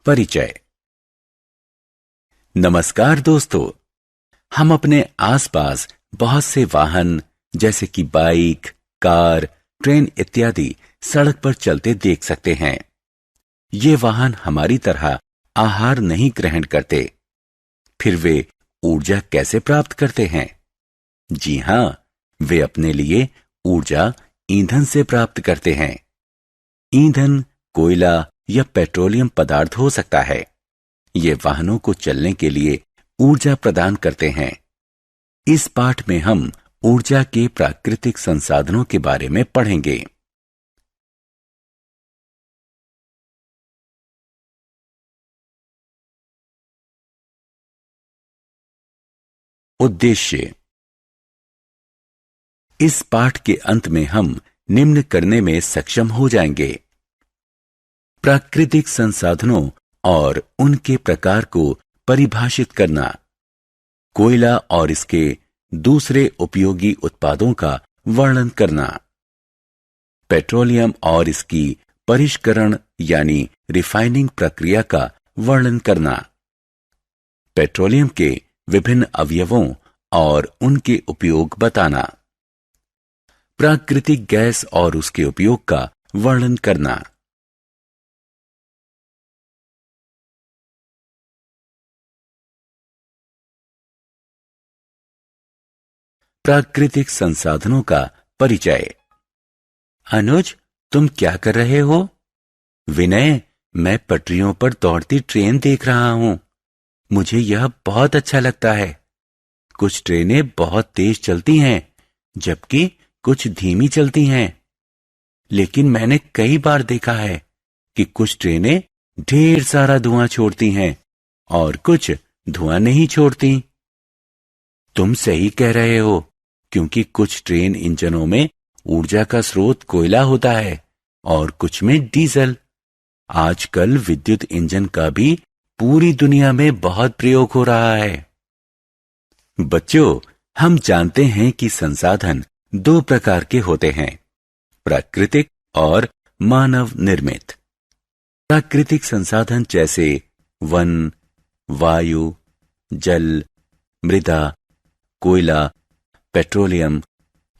परिचय। नमस्कार दोस्तों, हम अपने आसपास बहुत से वाहन जैसे कि बाइक, कार, ट्रेन इत्यादि सड़क पर चलते देख सकते हैं। ये वाहन हमारी तरह आहार नहीं ग्रहण करते। फिर वे ऊर्जा कैसे प्राप्त करते हैं? जी हां, वे अपने लिए ऊर्जा ईंधन से प्राप्त करते हैं। ईंधन कोयला या पेट्रोलियम पदार्थ हो सकता है। ये वाहनों को चलने के लिए ऊर्जा प्रदान करते हैं। इस पाठ में हम ऊर्जा के प्राकृतिक संसाधनों के बारे में पढ़ेंगे। उद्देश्य। इस पाठ के अंत में हम निम्न करने में सक्षम हो जाएंगे: प्राकृतिक संसाधनों और उनके प्रकार को परिभाषित करना, कोयला और इसके दूसरे उपयोगी उत्पादों का वर्णन करना, पेट्रोलियम और इसकी परिष्करण यानी रिफाइनिंग प्रक्रिया का वर्णन करना, पेट्रोलियम के विभिन्न अवयवों और उनके उपयोग बताना, प्राकृतिक गैस और उसके उपयोग का वर्णन करना। प्राकृतिक संसाधनों का परिचय। अनुज, तुम क्या कर रहे हो? विनय, मैं पटरियों पर दौड़ती ट्रेन देख रहा हूं। मुझे यह बहुत अच्छा लगता है। कुछ ट्रेनें बहुत तेज चलती हैं, जबकि कुछ धीमी चलती हैं। लेकिन मैंने कई बार देखा है कि कुछ ट्रेनें ढेर सारा धुआं छोड़ती हैं और कुछ धुआं नहीं छोड़ती। तुम सही कह रहे हो, क्योंकि कुछ ट्रेन इंजनों में ऊर्जा का स्रोत कोयला होता है और कुछ में डीजल। आजकल विद्युत इंजन का भी पूरी दुनिया में बहुत प्रयोग हो रहा है। बच्चों, हम जानते हैं कि संसाधन दो प्रकार के होते हैं: प्राकृतिक और मानव निर्मित। प्राकृतिक संसाधन जैसे वन, वायु, जल, मृदा, कोयला, पेट्रोलियम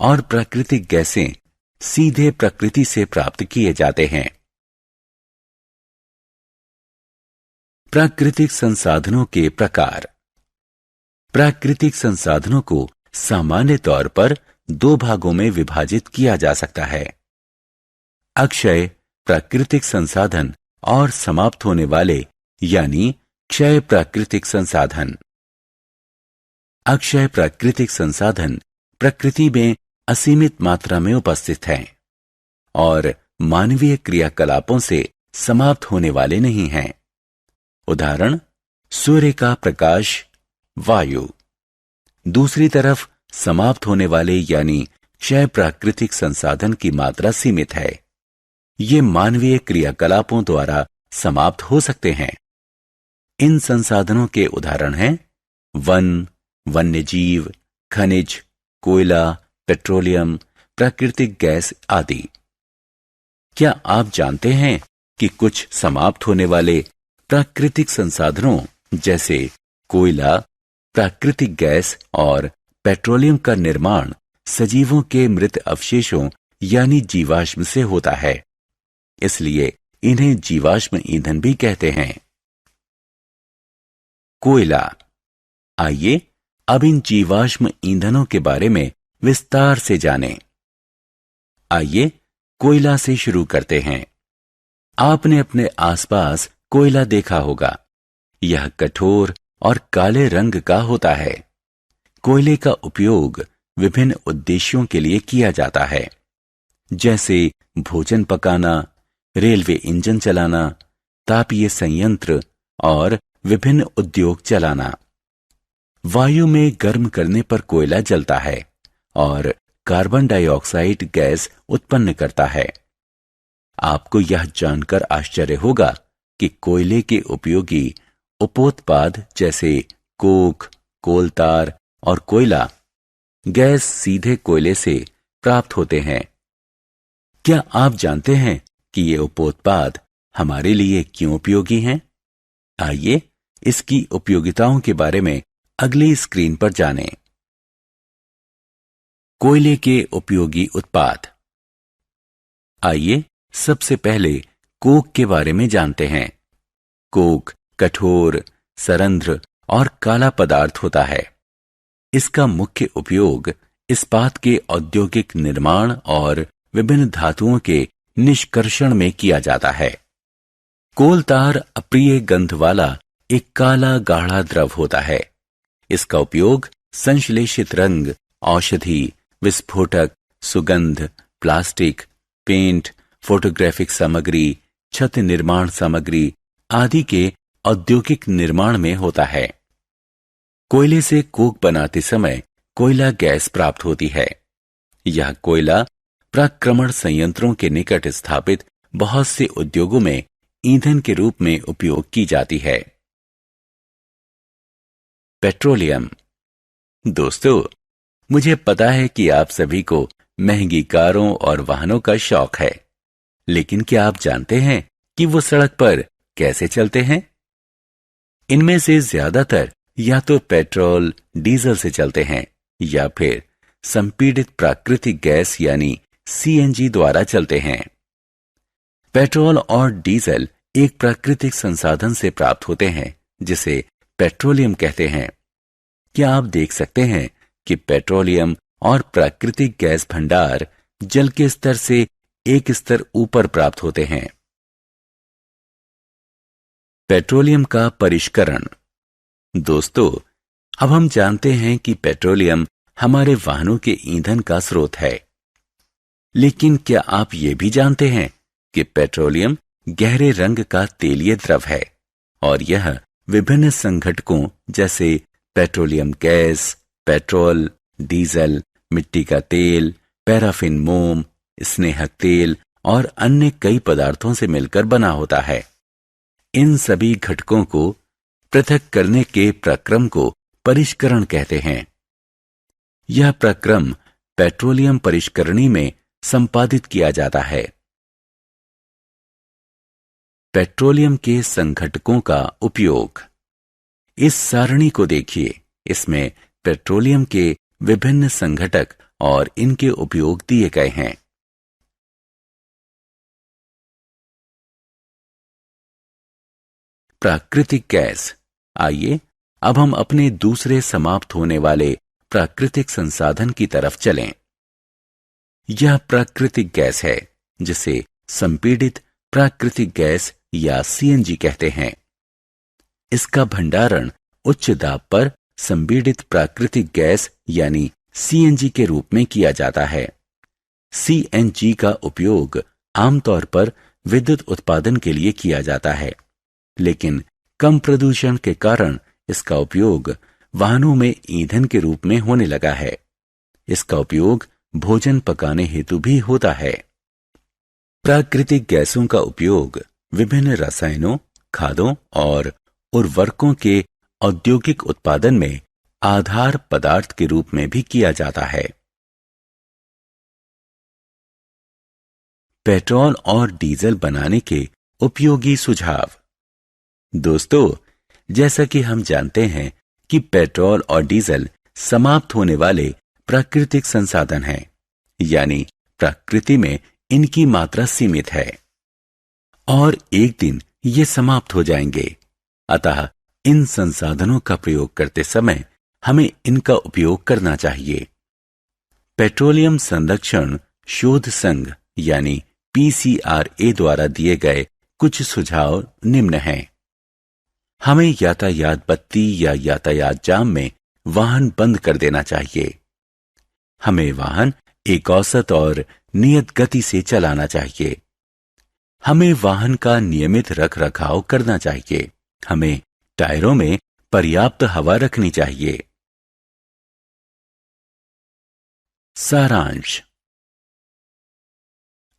और प्राकृतिक गैसें सीधे प्रकृति से प्राप्त किए जाते हैं। प्राकृतिक संसाधनों के प्रकार। प्राकृतिक संसाधनों को सामान्य तौर पर दो भागों में विभाजित किया जा सकता है: अक्षय प्राकृतिक संसाधन और समाप्त होने वाले यानी क्षय प्राकृतिक संसाधन। अक्षय प्राकृतिक संसाधन प्रकृति में असीमित मात्रा में उपस्थित हैं और मानवीय क्रियाकलापों से समाप्त होने वाले नहीं हैं। उदाहरण: सूर्य का प्रकाश, वायु। दूसरी तरफ समाप्त होने वाले यानी क्षय प्राकृतिक संसाधन की मात्रा सीमित है। ये मानवीय क्रियाकलापों द्वारा समाप्त हो सकते हैं। इन संसाधनों के उदाहरण हैं वन, वन्यजीव, खनिज, कोयला, पेट्रोलियम, प्राकृतिक गैस आदि। क्या आप जानते हैं कि कुछ समाप्त होने वाले प्राकृतिक संसाधनों जैसे कोयला, प्राकृतिक गैस और पेट्रोलियम का निर्माण सजीवों के मृत अवशेषों यानी जीवाश्म से होता है, इसलिए इन्हें जीवाश्म ईंधन भी कहते हैं। कोयला। आइए अब इन जीवाश्म ईंधनों के बारे में विस्तार से जानें। आइए कोयला से शुरू करते हैं। आपने अपने आसपास कोयला देखा होगा। यह कठोर और काले रंग का होता है। कोयले का उपयोग विभिन्न उद्देश्यों के लिए किया जाता है, जैसे भोजन पकाना, रेलवे इंजन चलाना, तापीय संयंत्र और विभिन्न उद्योग चलाना। वायु में गर्म करने पर कोयला जलता है और कार्बन डाइऑक्साइड गैस उत्पन्न करता है। आपको यह जानकर आश्चर्य होगा कि कोयले के उपयोगी उपोत्पाद जैसे कोक, कोलतार और कोयला गैस सीधे कोयले से प्राप्त होते हैं। क्या आप जानते हैं कि ये उपोत्पाद हमारे लिए क्यों उपयोगी हैं? आइए इसकी उपयोगिताओं के बारे में अगली स्क्रीन पर जानें। कोयले के उपयोगी उत्पाद। आइए सबसे पहले कोक के बारे में जानते हैं। कोक कठोर, सरंध्र और काला पदार्थ होता है। इसका मुख्य उपयोग इस्पात के औद्योगिक निर्माण और विभिन्न धातुओं के निष्कर्षण में किया जाता है। कोलतार अप्रिय गंध वाला एक काला गाढ़ा द्रव होता है। इसका उपयोग संश्लेषित रंग, औषधि, विस्फोटक, सुगंध, प्लास्टिक, पेंट, फोटोग्राफिक सामग्री, छत निर्माण सामग्री आदि के औद्योगिक निर्माण में होता है। कोयले से कोक बनाते समय कोयला गैस प्राप्त होती है। यह कोयला प्राक्रमण संयंत्रों के निकट स्थापित बहुत से उद्योगों में ईंधन के रूप में उपयोग की जाती है। पेट्रोलियम। दोस्तों, मुझे पता है कि आप सभी को महंगी कारों और वाहनों का शौक है, लेकिन क्या आप जानते हैं कि वो सड़क पर कैसे चलते हैं? इनमें से ज्यादातर या तो पेट्रोल, डीजल से चलते हैं या फिर संपीड़ित प्राकृतिक गैस यानी सीएनजी द्वारा चलते हैं। पेट्रोल और डीजल एक प्राकृतिक संसाधन से प्राप्त होते हैं जिसे पेट्रोलियम कहते हैं। क्या आप देख सकते हैं कि पेट्रोलियम और प्राकृतिक गैस भंडार जल के स्तर से एक स्तर ऊपर प्राप्त होते हैं। पेट्रोलियम का परिष्करण। दोस्तों, अब हम जानते हैं कि पेट्रोलियम हमारे वाहनों के ईंधन का स्रोत है, लेकिन क्या आप ये भी जानते हैं कि पेट्रोलियम गहरे रंग का तेलीय द्रव है और यह विभिन्न संघटकों जैसे पेट्रोलियम गैस, पेट्रोल, डीजल, मिट्टी का तेल, पैराफिन मोम, स्नेहक तेल और अन्य कई पदार्थों से मिलकर बना होता है। इन सभी घटकों को पृथक करने के प्रक्रम को परिष्करण कहते हैं। यह प्रक्रम पेट्रोलियम परिष्करणी में संपादित किया जाता है। पेट्रोलियम के संघटकों का उपयोग। इस सारणी को देखिए। इसमें पेट्रोलियम के विभिन्न संघटक और इनके उपयोग दिए गए हैं। प्राकृतिक गैस। आइए अब हम अपने दूसरे समाप्त होने वाले प्राकृतिक संसाधन की तरफ चलें। यह प्राकृतिक गैस है जिसे संपीड़ित प्राकृतिक गैस या सीएनजी कहते हैं। इसका भंडारण उच्च दाब पर संपीड़ित प्राकृतिक गैस यानी सीएनजी के रूप में किया जाता है। सीएनजी का उपयोग आमतौर पर विद्युत उत्पादन के लिए किया जाता है, लेकिन कम प्रदूषण के कारण इसका उपयोग वाहनों में ईंधन के रूप में होने लगा है। इसका उपयोग भोजन पकाने हेतु भी होता है। प्राकृतिक गैसों का उपयोग विभिन्न रसायनों, खादों और उर्वरकों के औद्योगिक उत्पादन में आधार पदार्थ के रूप में भी किया जाता है। पेट्रोल और डीजल बनाने के उपयोगी सुझाव। दोस्तों, जैसा कि हम जानते हैं कि पेट्रोल और डीजल समाप्त होने वाले प्राकृतिक संसाधन हैं, यानी प्रकृति में इनकी मात्रा सीमित है और एक दिन ये समाप्त हो जाएंगे। अतः इन संसाधनों का प्रयोग करते समय हमें इनका उपयोग करना चाहिए। पेट्रोलियम संरक्षण शोध संघ यानी पीसीआरए द्वारा दिए गए कुछ सुझाव निम्न हैं। हमें यातायात बत्ती या यातायात जाम में वाहन बंद कर देना चाहिए। हमें वाहन एक औसत और नियत गति से चलाना चाहिए। हमें वाहन का नियमित रखरखाव करना चाहिए। हमें टायरों में पर्याप्त हवा रखनी चाहिए। सारांश।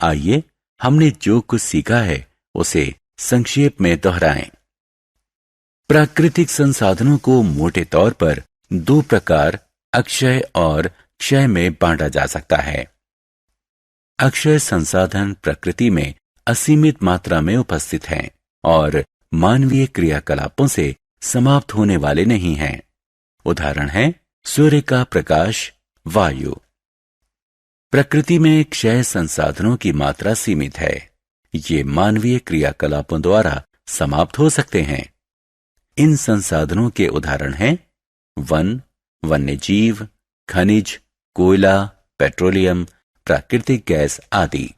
आइए हमने जो कुछ सीखा है उसे संक्षेप में दोहराएं। प्राकृतिक संसाधनों को मोटे तौर पर दो प्रकार अक्षय और क्षय में बांटा जा सकता है। अक्षय संसाधन प्रकृति में असीमित मात्रा में उपस्थित हैं और मानवीय क्रियाकलापों से समाप्त होने वाले नहीं हैं। उदाहरण है सूर्य का प्रकाश, वायु। प्रकृति में क्षय संसाधनों की मात्रा सीमित है। ये मानवीय क्रियाकलापों द्वारा समाप्त हो सकते हैं। इन संसाधनों के उदाहरण हैं वन, वन्यजीव, खनिज, कोयला, पेट्रोलियम, प्राकृतिक गैस आदि।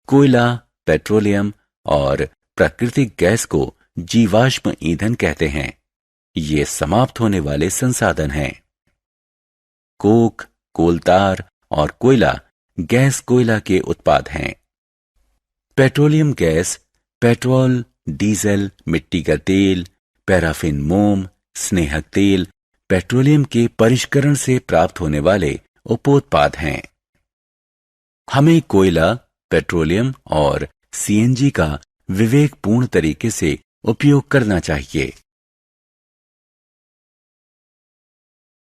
कोयला, पेट्रोलियम और प्राकृतिक गैस को जीवाश्म ईंधन कहते हैं। ये समाप्त होने वाले संसाधन हैं। कोक, कोलतार और कोयला गैस कोयला के उत्पाद हैं। पेट्रोलियम गैस पेट्रोल, डीजल, मिट्टी का तेल, पैराफिन मोम, स्नेहक तेल, पेट्रोलियम के परिष्करण से प्राप्त होने वाले उपोत्पाद हैं। हमें कोयला, पेट्रोलियम और सीएनजी का विवेकपूर्ण तरीके से उपयोग करना चाहिए।